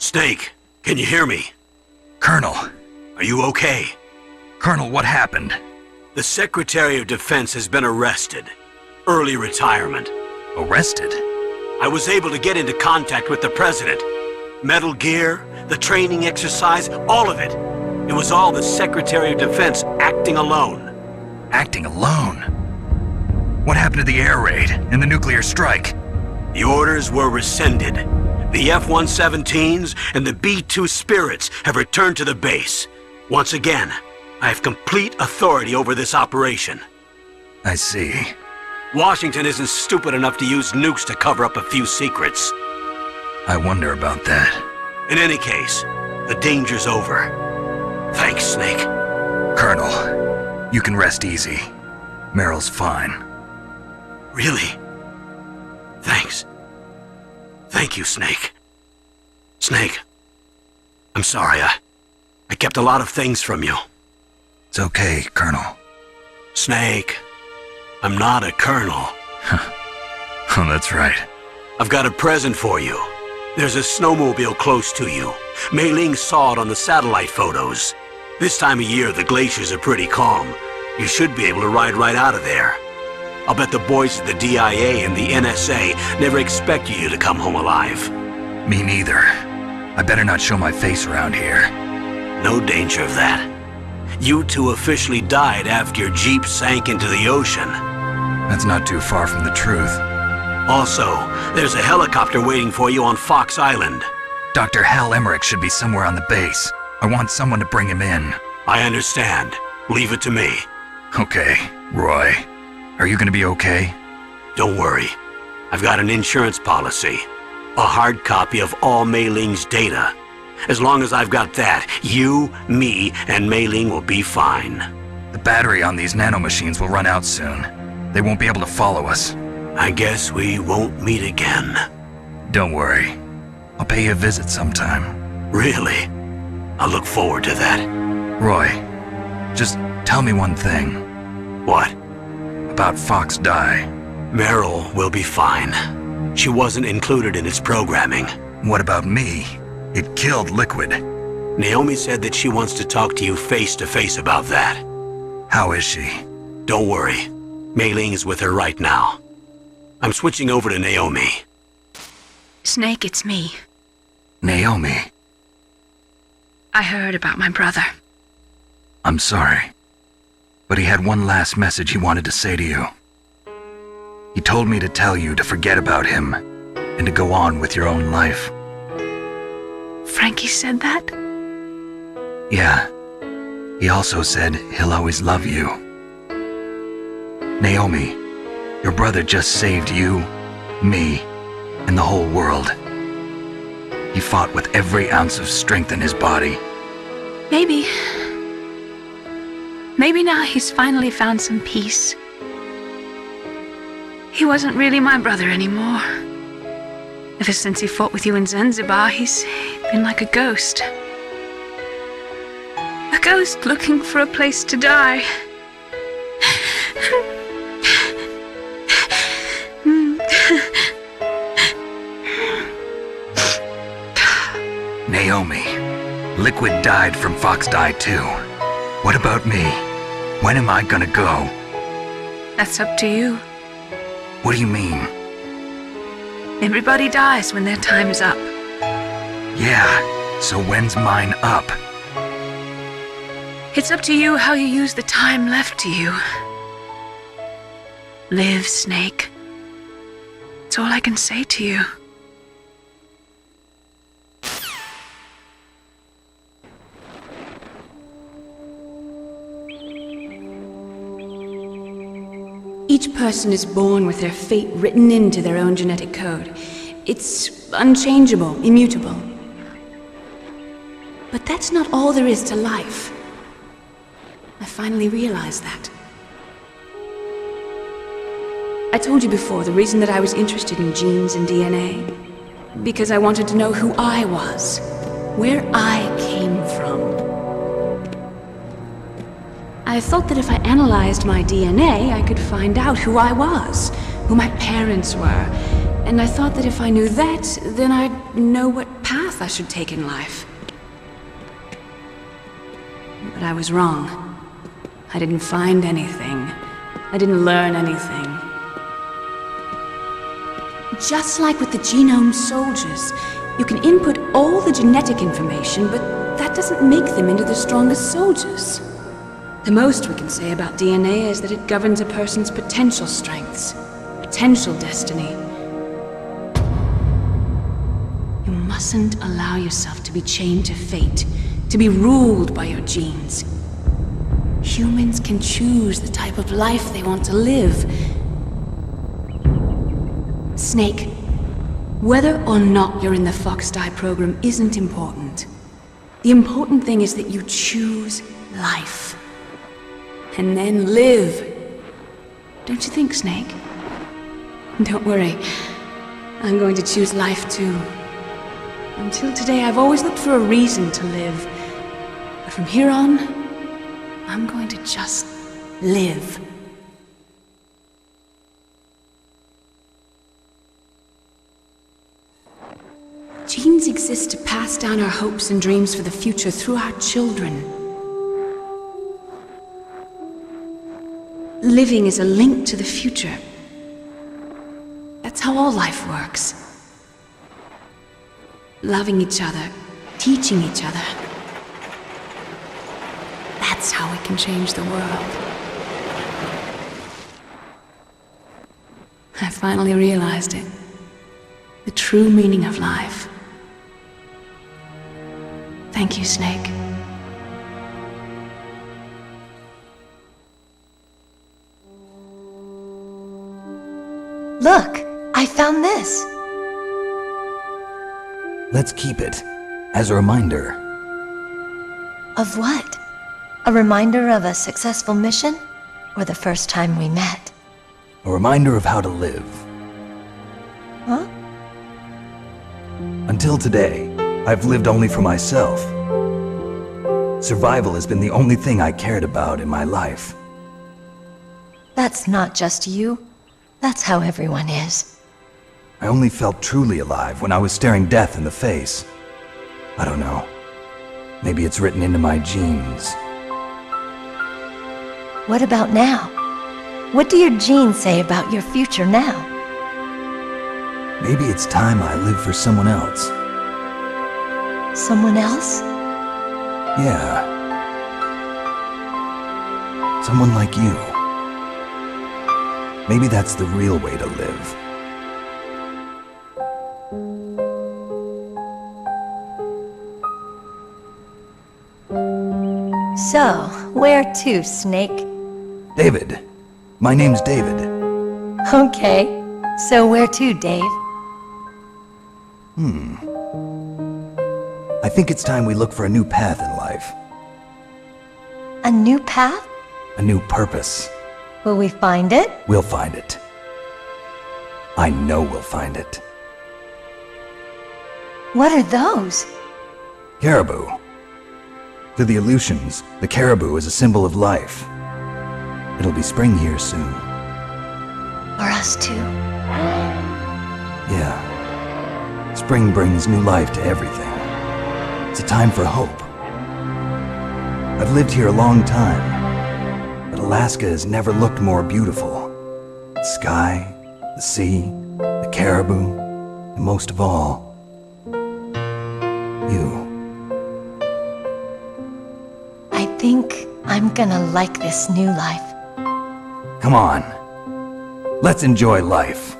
Snake, can you hear me? Colonel. Are you okay? Colonel, what happened? The Secretary of Defense has been arrested. Early retirement. Arrested? I was able to get into contact with the President. Metal Gear, the training exercise, all of it. It was all the Secretary of Defense acting alone. Acting alone? What happened to the air raid and the nuclear strike? The orders were rescinded. The F-117s and the B-2 Spirits have returned to the base. Once again, I have complete authority over this operation. I see. Washington isn't stupid enough to use nukes to cover up a few secrets. I wonder about that. In any case, the danger's over. Thanks, Snake. Colonel, you can rest easy. Meryl's fine. Really? Thanks. Thank you, Snake. Snake, I'm sorry, I kept a lot of things from you. It's okay, Colonel. Snake, I'm not a colonel. Oh, that's right. I've got a present for you. There's a snowmobile close to you. Mei Ling saw it on the satellite photos. This time of year, the glaciers are pretty calm. You should be able to ride right out of there. I'll bet the boys at the DIA and the NSA never expected you to come home alive. Me neither. I better not show my face around here. No danger of that. You two officially died after your Jeep sank into the ocean. That's not too far from the truth. Also, there's a helicopter waiting for you on Fox Island. Dr. Hal Emmerich should be somewhere on the base. I want someone to bring him in. I understand. Leave it to me. Okay, Roy. Are you gonna be okay? Don't worry. I've got an insurance policy. A hard copy of all Mei Ling's data. As long as I've got that, you, me, and Mei Ling will be fine. The battery on these nanomachines will run out soon. They won't be able to follow us. I guess we won't meet again. Don't worry. I'll pay you a visit sometime. Really? I look forward to that. Roy, just tell me one thing. What? About Fox Die. Meryl will be fine. She wasn't included in its programming. What about me? It killed Liquid. Naomi said that she wants to talk to you face to face about that. How is she? Don't worry. Mei Ling is with her right now. I'm switching over to Naomi. Snake, it's me. Naomi. I heard about my brother. I'm sorry. But he had one last message he wanted to say to you. He told me to tell you to forget about him and to go on with your own life. Frankie said that? Yeah. He also said he'll always love you. Naomi, your brother just saved you, me, and the whole world. He fought with every ounce of strength in his body. Maybe now he's finally found some peace. He wasn't really my brother anymore. Ever since he fought with you in Zanzibar, he's been like a ghost. A ghost looking for a place to die. Naomi, Liquid died from Fox Die too. What about me? When am I gonna go? That's up to you. What do you mean? Everybody dies when their time is up. Yeah, so when's mine up? It's up to you how you use the time left to you. Live, Snake. That's all I can say to you. Each person is born with their fate written into their own genetic code. It's unchangeable, immutable. But that's not all there is to life. I finally realized that. I told you before the reason that I was interested in genes and DNA. Because I wanted to know who I was, where I came from. I thought that if I analyzed my DNA, I could find out who I was, who my parents were, And I thought that if I knew that, then I'd know what path I should take in life. But I was wrong. I didn't find anything. I didn't learn anything. Just like with the genome soldiers, you can input all the genetic information, but that doesn't make them into the strongest soldiers. The most we can say about DNA is that it governs a person's potential strengths, potential destiny. You mustn't allow yourself to be chained to fate, to be ruled by your genes. Humans can choose the type of life they want to live. Snake, whether or not you're in the Fox-Die program isn't important. The important thing is that you choose life. And then live. Don't you think, Snake? Don't worry. I'm going to choose life too. Until today, I've always looked for a reason to live. But from here on, I'm going to just live. Genes exist to pass down our hopes and dreams for the future through our children. Living is a link to the future. That's how all life works. Loving each other, teaching each other. That's how we can change the world. I finally realized it. The true meaning of life. Thank you, Snake. Look, I found this. Let's keep it as a reminder. Of what? A reminder of a successful mission? Or the first time we met? A reminder of how to live. Huh? Until today, I've lived only for myself. Survival has been the only thing I cared about in my life. That's not just you. That's how everyone is. I only felt truly alive when I was staring death in the face. I don't know. Maybe it's written into my genes. What about now? What do your genes say about your future now? Maybe it's time I live for someone else. Someone else? Yeah. Someone like you. Maybe that's the real way to live. So, where to, Snake? David. My name's David. Okay. So where to, Dave? I think it's time we look for a new path in life. A new path? A new purpose. Will we find it? We'll find it. I know we'll find it. What are those? Caribou. To the Aleutians, the caribou is a symbol of life. It'll be spring here soon. For us too? Yeah. Spring brings new life to everything. It's a time for hope. I've lived here a long time, but Alaska has never looked more beautiful. The sky, the sea, the caribou, and most of all, you. I think I'm gonna like this new life. Come on. Let's enjoy life.